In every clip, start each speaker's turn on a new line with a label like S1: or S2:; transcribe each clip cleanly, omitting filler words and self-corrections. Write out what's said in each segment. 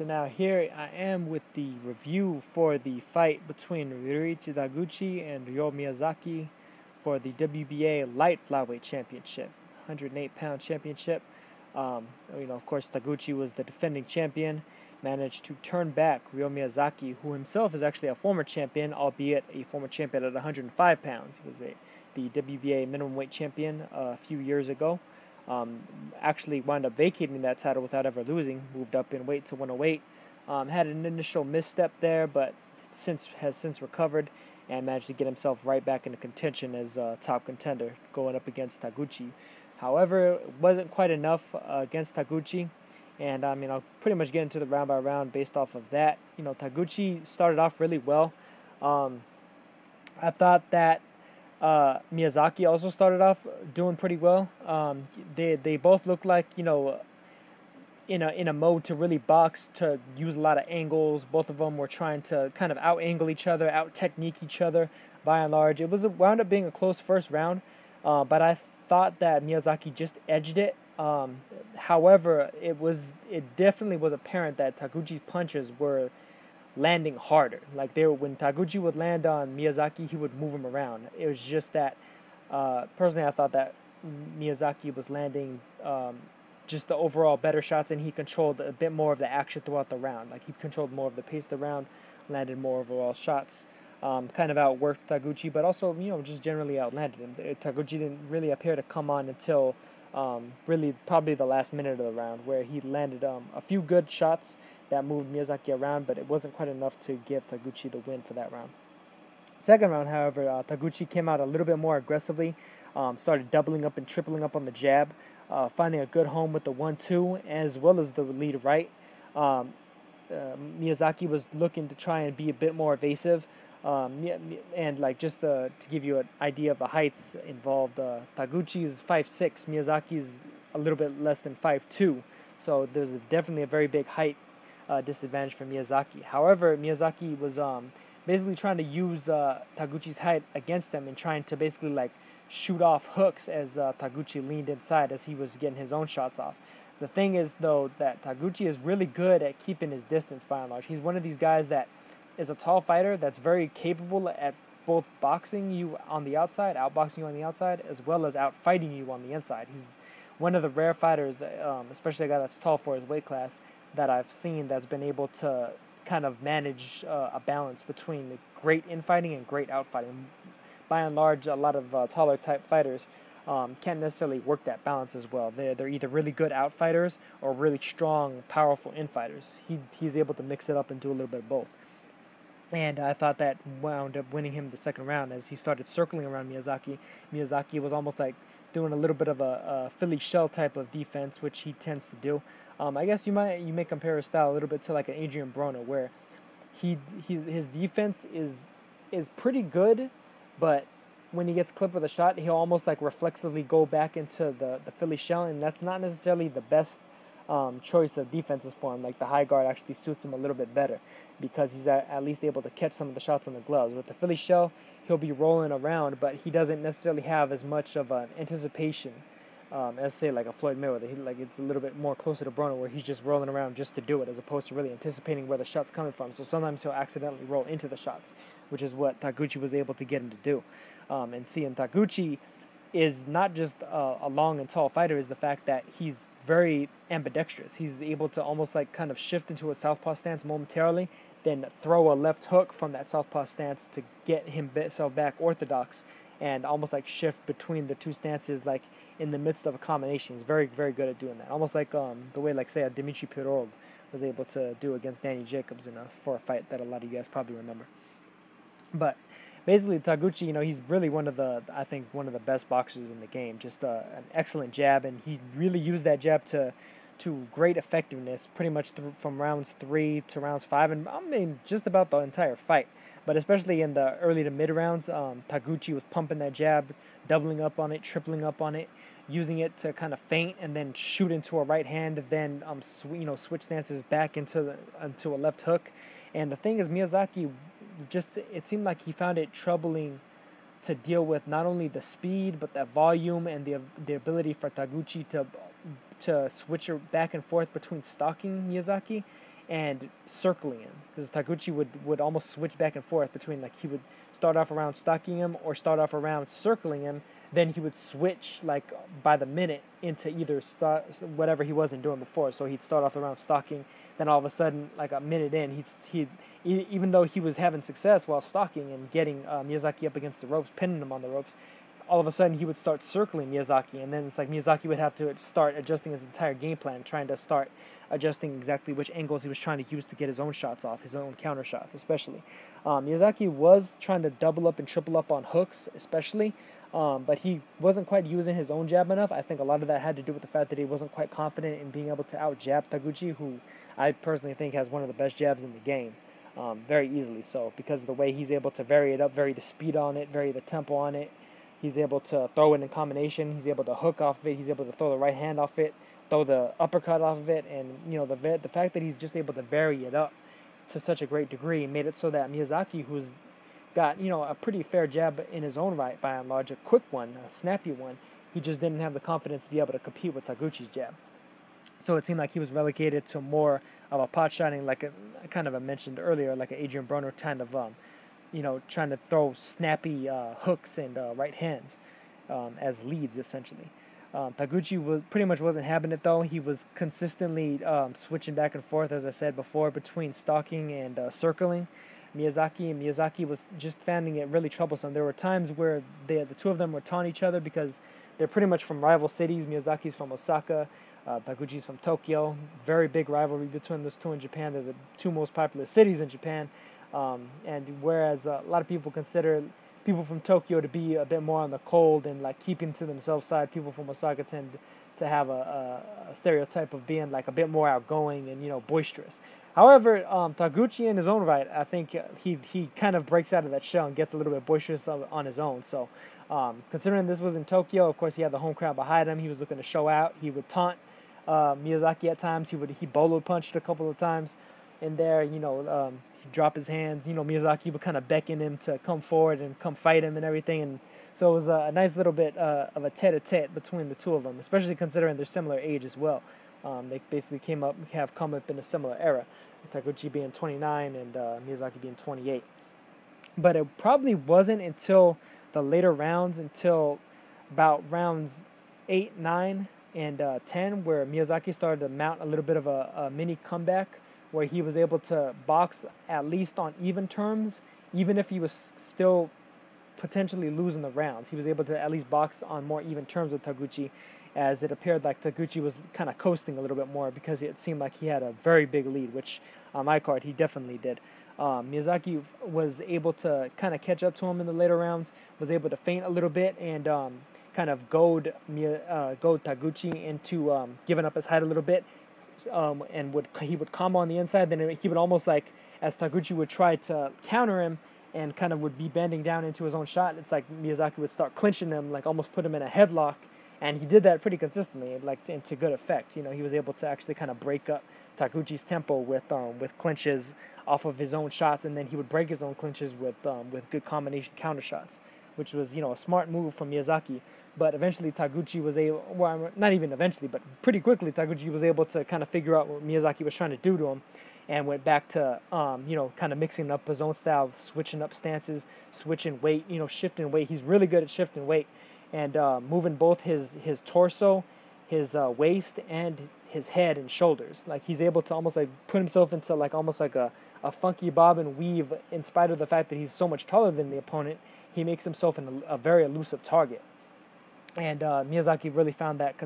S1: So now here I am with the review for the fight between Ryoichi Taguchi and Ryo Miyazaki for the WBA Light Flyweight Championship, 108-pound championship. Of course, Taguchi was the defending champion, managed to turn back Ryo Miyazaki, who himself is actually a former champion, albeit a former champion at 105 pounds. He was the WBA minimum weight champion a few years ago. Actually wound up vacating that title without ever losing, moved up in weight to 108. Had an initial misstep there, but has since recovered and managed to get himself right back into contention as a top contender going up against Taguchi. However, it wasn't quite enough against Taguchi, and I'll pretty much get into the round by round based off of that. Taguchi started off really well. I thought that Miyazaki also started off doing pretty well. They both looked like, in a mode to really box, to use a lot of angles. Both of them were trying to kind of out-angle each other, out-technique each other by and large. It wound up being a close first round, but I thought that Miyazaki just edged it. However, it definitely was apparent that Taguchi's punches were landing harder. Like when Taguchi would land on Miyazaki, he would move him around. It was just that, personally, I thought that Miyazaki was landing just the overall better shots, and he controlled a bit more of the action throughout the round. Like he controlled more of the pace of the round, landed more overall shots, kind of outworked Taguchi, but also, just generally outlanded him. Taguchi didn't really appear to come on until really probably the last minute of the round, where he landed a few good shots that moved Miyazaki around, but it wasn't quite enough to give Taguchi the win for that round. Second round, however, Taguchi came out a little bit more aggressively, started doubling up and tripling up on the jab, finding a good home with the 1-2 as well as the lead right. Miyazaki was looking to try and be a bit more evasive, and just to give you an idea of the heights involved, Taguchi's 5'6", Miyazaki's a little bit less than 5'2", so there's definitely a very big height disadvantage for Miyazaki. However, Miyazaki was basically trying to use Taguchi's height against him and trying to basically shoot off hooks as Taguchi leaned inside as he was getting his own shots off. The thing is, though, that Taguchi is really good at keeping his distance by and large. He's one of these guys that is a tall fighter that's very capable at both boxing you on the outside, outboxing you on the outside, as well as outfighting you on the inside. He's one of the rare fighters, especially a guy that's tall for his weight class, that I've seen that's been able to kind of manage a balance between great infighting and great outfighting. By and large, a lot of taller type fighters can't necessarily work that balance as well. They're either really good outfighters or really strong, powerful infighters. He's able to mix it up and do a little bit of both. And I thought that wound up winning him the second round as he started circling around Miyazaki. Miyazaki was almost like doing a little bit of a Philly shell type of defense, which he tends to do. I guess you may compare his style a little bit to like an Adrian Broner, where his defense is pretty good, but when he gets clipped with a shot, he'll almost reflexively go back into the Philly shell, and that's not necessarily the best choice of defenses for him. Like the high guard actually suits him a little bit better because he's at least able to catch some of the shots on the gloves. With the Philly shell, he'll be rolling around, but he doesn't necessarily have as much of an anticipation as say like a Floyd Mayweather. It's a little bit more closer to Broner, where he's just rolling around just to do it, as opposed to really anticipating where the shot's coming from. So sometimes he'll accidentally roll into the shots, which is what Taguchi was able to get him to do. And Taguchi is not just a long and tall fighter, is the fact that he's very ambidextrous. He's able to almost kind of shift into a southpaw stance momentarily, then throw a left hook from that southpaw stance to get himself back orthodox, and almost shift between the two stances in the midst of a combination. He's very, very good at doing that. Almost like the way say a Dimitri Pirog was able to do against Danny Jacobs for a fight that a lot of you guys probably remember. But basically, Taguchi, he's really one of the best boxers in the game. Just an excellent jab, and he really used that jab to great effectiveness pretty much from rounds 3 to rounds 5, and just about the entire fight. But especially in the early to mid rounds, Taguchi was pumping that jab, doubling up on it, tripling up on it, using it to kind of feint and then shoot into a right hand, then switch stances back into a left hook. And the thing is, Miyazaki it seemed like he found it troubling to deal with not only the speed but that volume and the ability for Taguchi to switch back and forth between stalking Miyazaki and circling him, because Taguchi would almost switch back and forth between, like, he would start off around stalking him or start off around circling him, then he would switch, like, by the minute into either whatever he wasn't doing before. So he'd start off around stalking, then all of a sudden, like a minute in, even though he was having success while stalking and getting Miyazaki up against the ropes, pinning him on the ropes, all of a sudden he would start circling Miyazaki, and then it's like Miyazaki would have to start adjusting his entire game plan, trying to start adjusting exactly which angles he was trying to use to get his own shots off, his own counter shots especially. Miyazaki was trying to double up and triple up on hooks especially, but he wasn't quite using his own jab enough. I think a lot of that had to do with the fact that he wasn't quite confident in being able to out-jab Taguchi, who I personally think has one of the best jabs in the game, very easily so, because of the way he's able to vary it up, vary the speed on it, vary the tempo on it. He's able to throw it in combination. He's able to hook off of it. He's able to throw the right hand off it, throw the uppercut off of it, and the fact that he's just able to vary it up to such a great degree made it so that Miyazaki, who's got a pretty fair jab in his own right by and large, a quick one, a snappy one, he just didn't have the confidence to be able to compete with Taguchi's jab. So it seemed like he was relegated to more of a pot shotting, like I mentioned earlier, like an Adrian Broner kind of trying to throw snappy hooks and right hands as leads, essentially. Taguchi pretty much wasn't having it, though. He was consistently switching back and forth, as I said before, between stalking and circling Miyazaki was just finding it really troublesome. There were times where the two of them were taunting each other because they're pretty much from rival cities. Miyazaki's from Osaka, Taguchi's from Tokyo. Very big rivalry between those two in Japan. They're the two most popular cities in Japan. And whereas a lot of people consider people from Tokyo to be a bit more on the cold and like keeping to themselves side, people from Osaka tend to have a stereotype of being like a bit more outgoing and boisterous. However, Taguchi in his own right, I think he kind of breaks out of that shell and gets a little bit boisterous on his own. So considering this was in Tokyo, of course he had the home crowd behind him. He was looking to show out. He would taunt Miyazaki at times. He bolo punched a couple of times in there. He'd drop his hands. Miyazaki would kind of beckon him to come forward and come fight him and everything. And so it was a nice little bit of a tete-a-tete between the two of them, especially considering their similar age as well. They basically have come up in a similar era, Taguchi being 29 and Miyazaki being 28. But it probably wasn't until the later rounds, until about rounds 8, 9, and 10, where Miyazaki started to mount a little bit of a mini comeback, where he was able to box at least on even terms, even if he was still potentially losing the rounds. He was able to at least box on more even terms with Taguchi, as it appeared like Taguchi was kind of coasting a little bit more because it seemed like he had a very big lead, which on my card he definitely did. Miyazaki was able to kind of catch up to him in the later rounds, was able to feint a little bit and kind of goad Taguchi into giving up his height a little bit, and he would combo on the inside. Then he would almost like, as Taguchi would try to counter him and kind of would be bending down into his own shot, it's like Miyazaki would start clinching him, like almost put him in a headlock. And he did that pretty consistently, like and to good effect. He was able to actually kind of break up Taguchi's tempo with clinches off of his own shots, and then he would break his own clinches with good combination counter shots, which was a smart move from Miyazaki. But eventually Taguchi was able, well, not even eventually, but pretty quickly Taguchi was able to kind of figure out what Miyazaki was trying to do to him, and went back to kind of mixing up his own style, switching up stances, switching weight, shifting weight. He's really good at shifting weight. And moving both his torso, his waist, and his head and shoulders. Like he's able to almost like put himself into like almost like a funky bob and weave. In spite of the fact that he's so much taller than the opponent, he makes himself a very elusive target. And Miyazaki really found that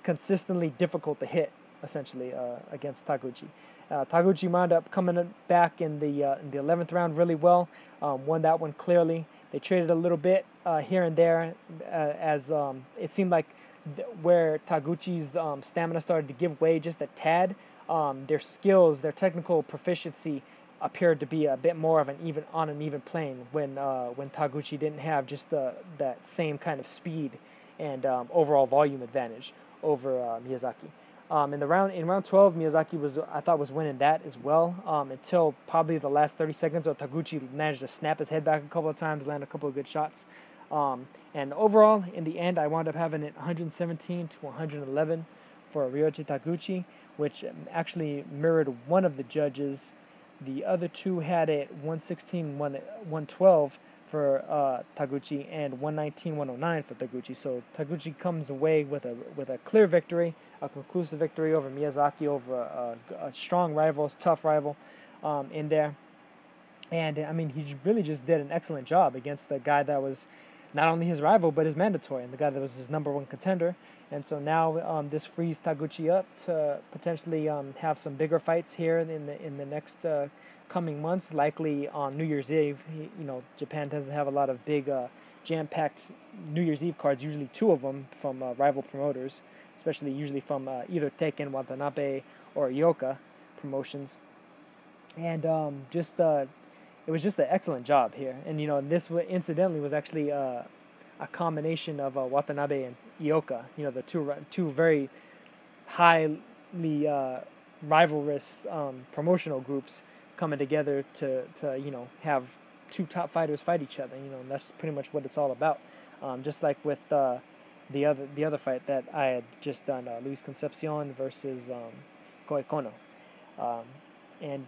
S1: consistently difficult to hit, essentially, against Taguchi. Taguchi wound up coming back in the 11th round really well, won that one clearly. They traded a little bit here and there, as it seemed like where Taguchi's stamina started to give way just a tad. Their skills, their technical proficiency appeared to be a bit more of an even plane when Taguchi didn't have just that same kind of speed and overall volume advantage over Miyazaki. In round 12, Miyazaki was winning that as well, until probably the last 30 seconds, where Taguchi managed to snap his head back a couple of times, land a couple of good shots. And overall, in the end, I wound up having it 117 to 111 for Ryoichi Taguchi, which actually mirrored one of the judges. The other two had it 116, 112 for Taguchi, and 119, 109 for Taguchi. So Taguchi comes away with a clear victory, a conclusive victory over Miyazaki, over a strong rival, tough rival in there. And I mean, he really just did an excellent job against the guy that was not only his rival, but his mandatory, and the guy that was his #1 contender. And so now this frees Taguchi up to potentially have some bigger fights here in the next coming months, likely on New Year's Eve. Japan tends to have a lot of big jam-packed New Year's Eve cards, usually 2 of them from rival promoters, especially usually from either Teiken, Watanabe, or Yoka promotions. And it was just an excellent job here. And, this incidentally was actually a combination of Watanabe and Ioka, the two very highly rivalrous promotional groups coming together to have 2 top fighters fight each other, and that's pretty much what it's all about. Just like with the other fight that I had just done, Luis Concepcion versus Kohei Kono. And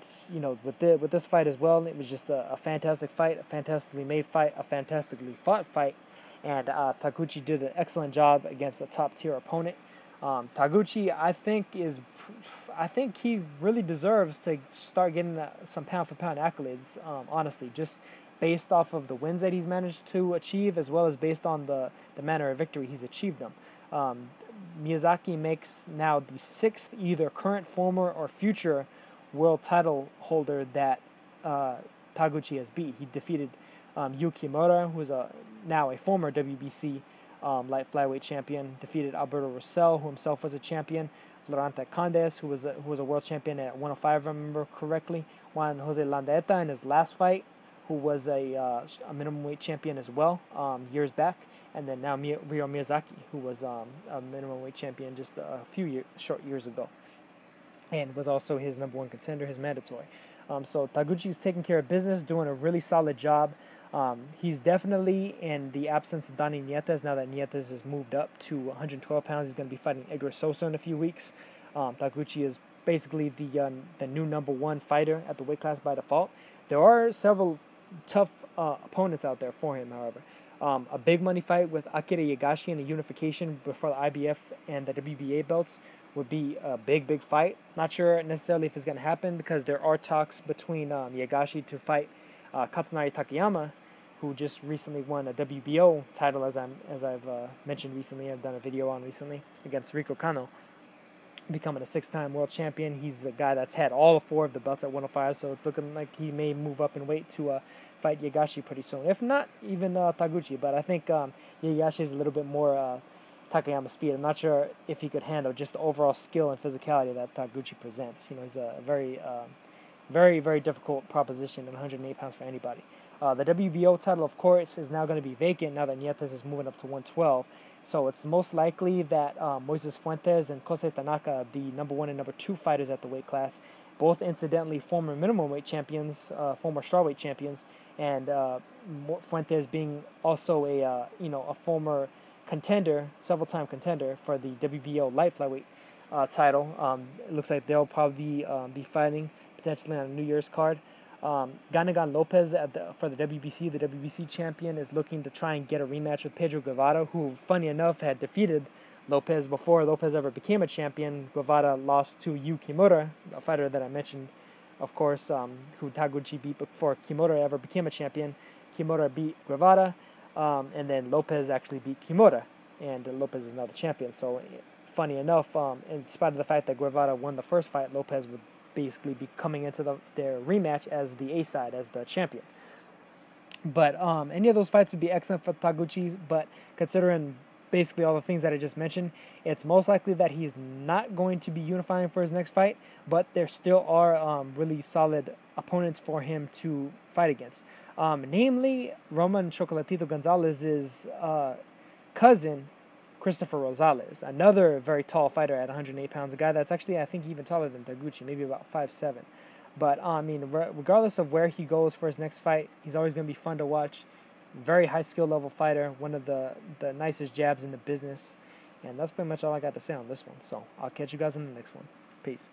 S1: with this fight as well, it was just a fantastic fight, a fantastically made fight, a fantastically fought fight, and Taguchi did an excellent job against a top tier opponent. Taguchi, I think he really deserves to start getting some pound for pound accolades. Honestly, just based off of the wins that he's managed to achieve, as well as based on the manner of victory he's achieved them. Miyazaki makes now the 6th either current, former, or future world title holder that Taguchi has beat. He defeated Yu Kimura, who is now a former WBC light flyweight champion. Defeated Alberto Rosell, who himself was a champion. Florante Candes, who was a world champion at 105, if I remember correctly. Juan Jose Landaeta in his last fight, who was a minimum weight champion as well years back. And then now Ryo Miyazaki, who was a minimum weight champion just a few short years ago, and was also his #1 contender, his mandatory. So Taguchi's taking care of business, doing a really solid job. He's definitely, in the absence of Dani Nietes, now that Nietes has moved up to 112 pounds, he's going to be fighting Edgar Sosa in a few weeks. Taguchi is basically the new #1 fighter at the weight class by default. There are several tough opponents out there for him, however. A big money fight with Akira Yagashi in the unification before the IBF and the WBA belts would be a big fight. Not sure necessarily if it's going to happen, because there are talks between Yagashi to fight Katsunari Takayama, who just recently won a WBO title, as I've mentioned recently. I've done a video on recently against Rico Kano, becoming a 6-time world champion. He's a guy that's had all 4 of the belts at 105, so it's looking like he may move up in weight to fight Yagashi pretty soon, if not even Taguchi. But I think Yagashi is a little bit more Takayama speed. I'm not sure if he could handle just the overall skill and physicality that Taguchi presents. He's a very difficult proposition at 108 pounds for anybody. The WBO title, of course, is now going to be vacant now that Nietes is moving up to 112. So it's most likely that Moises Fuentes and Kosei Tanaka, the #1 and #2 fighters at the weight class, both incidentally former minimum weight champions, former strawweight champions, and Fuentes being also a former contender, several-time contender for the WBO Light Flyweight title. It looks like they'll probably be fighting potentially on a New Year's card. Ganagan Lopez for the WBC champion, is looking to try and get a rematch with Pedro Guevara, who, funny enough, had defeated Lopez before Lopez ever became a champion. Guevara lost to Yu Kimura, a fighter that I mentioned, of course, who Taguchi beat before Kimura ever became a champion. Kimura beat Guevara, and then Lopez actually beat Kimura, and Lopez is now the champion. So, funny enough, in spite of the fact that Guevara won the first fight, Lopez would basically be coming into their rematch as the A side, as the champion. But any of those fights would be excellent for Taguchi, but considering basically all the things that I just mentioned, it's most likely that he's not going to be unifying for his next fight, but there still are really solid opponents for him to fight against. Namely, Roman Chocolatito Gonzalez's cousin, Christopher Rosales, another very tall fighter at 108 pounds, a guy that's actually, I think, even taller than Taguchi, maybe about 5'7". But, regardless of where he goes for his next fight, he's always going to be fun to watch. Very high skill level fighter, one of the nicest jabs in the business. And that's pretty much all I got to say on this one. So I'll catch you guys in the next one. Peace.